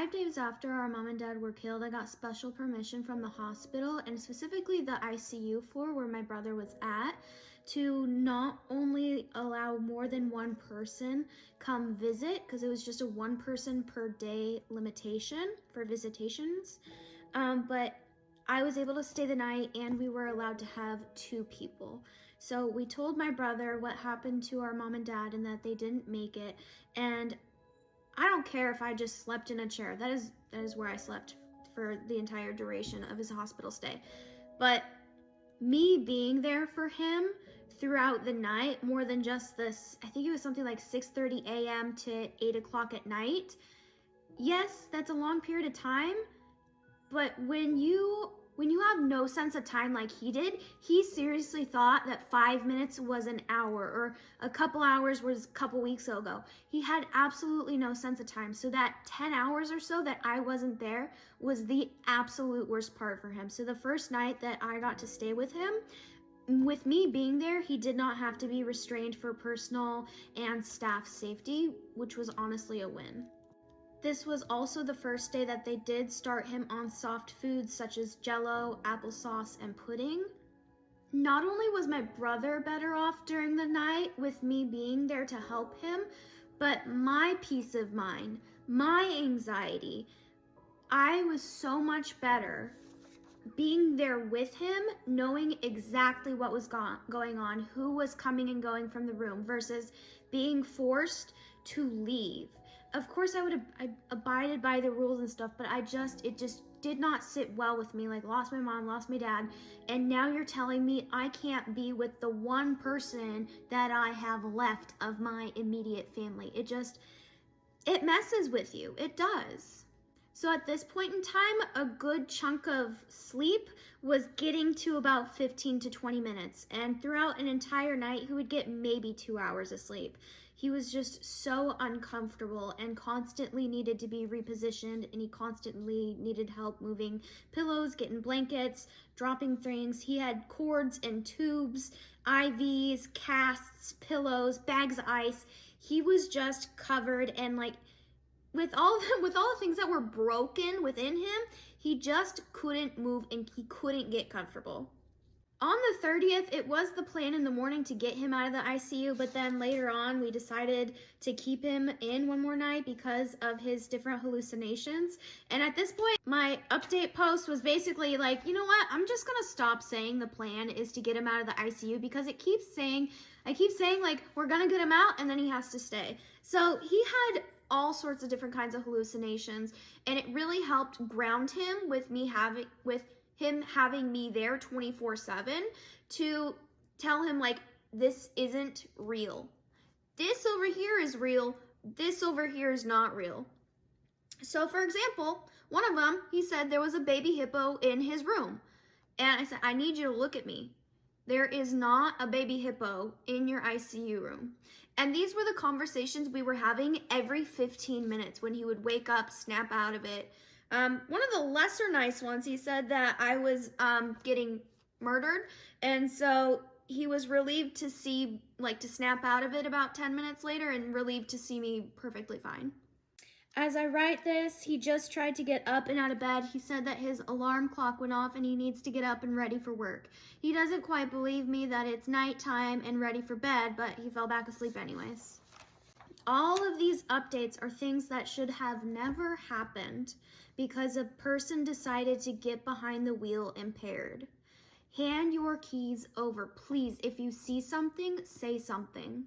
5 days after our mom and dad were killed, I got special permission from the hospital, and specifically the ICU floor where my brother was at, to not only allow more than one person come visit, because it was just a 1 person per day limitation for visitations, but I was able to stay the night, and we were allowed to have 2 people. So we told my brother what happened to our mom and dad and that they didn't make it, and I don't care if I just slept in a chair. That is where I slept for the entire duration of his hospital stay. But me being there for him throughout the night, more than just this, I think it was something like 6:30 a.m. to 8 o'clock at night. Yes, that's a long period of time, but when you have no sense of time like he did, he seriously thought that 5 minutes was an hour, or a couple hours was a couple weeks ago. He had absolutely no sense of time. So that 10 hours or so that I wasn't there was the absolute worst part for him. So the first night that I got to stay with him, with me being there, he did not have to be restrained for personal and staff safety, which was honestly a win. This was also the first day that they did start him on soft foods such as Jell-O, applesauce, and pudding. Not only was my brother better off during the night with me being there to help him, but my peace of mind, my anxiety, I was so much better being there with him, knowing exactly what was going on, who was coming and going from the room, versus being forced to leave. Of course, I abided by the rules and stuff, but it just did not sit well with me. Like, lost my mom, lost my dad, and now you're telling me I can't be with the one person that I have left of my immediate family. It messes with you. It does. So at this point in time, a good chunk of sleep was getting to about 15 to 20 minutes. And throughout an entire night, he would get maybe 2 hours of sleep. He was just so uncomfortable and constantly needed to be repositioned, and he constantly needed help moving pillows, getting blankets, dropping things. He had cords and tubes, IVs, casts, pillows, bags of ice. He was just covered, and like, with all the things that were broken within him, he just couldn't move and he couldn't get comfortable. On the 30th, it was the plan in the morning to get him out of the ICU, but then later on, we decided to keep him in one more night because of his different hallucinations. And at this point, my update post was basically like, you know what? I'm just gonna stop saying the plan is to get him out of the ICU, because I keep saying like, we're gonna get him out and then he has to stay. So he had all sorts of different kinds of hallucinations, and it really helped ground him with him having me there 24/7 to tell him, like, this isn't real. This over here is real. This over here is not real. So for example, one of them, he said there was a baby hippo in his room. And I said, I need you to look at me. There is not a baby hippo in your ICU room. And these were the conversations we were having every 15 minutes when he would wake up, snap out of it. One of the lesser nice ones, he said that I was getting murdered. And so he was relieved to snap out of it about 10 minutes later, and relieved to see me perfectly fine. As I write this, he just tried to get up and out of bed. He said that his alarm clock went off and he needs to get up and ready for work. He doesn't quite believe me that it's nighttime and ready for bed, but he fell back asleep anyways. All of these updates are things that should have never happened because a person decided to get behind the wheel impaired. Hand your keys over, please. If you see something, say something.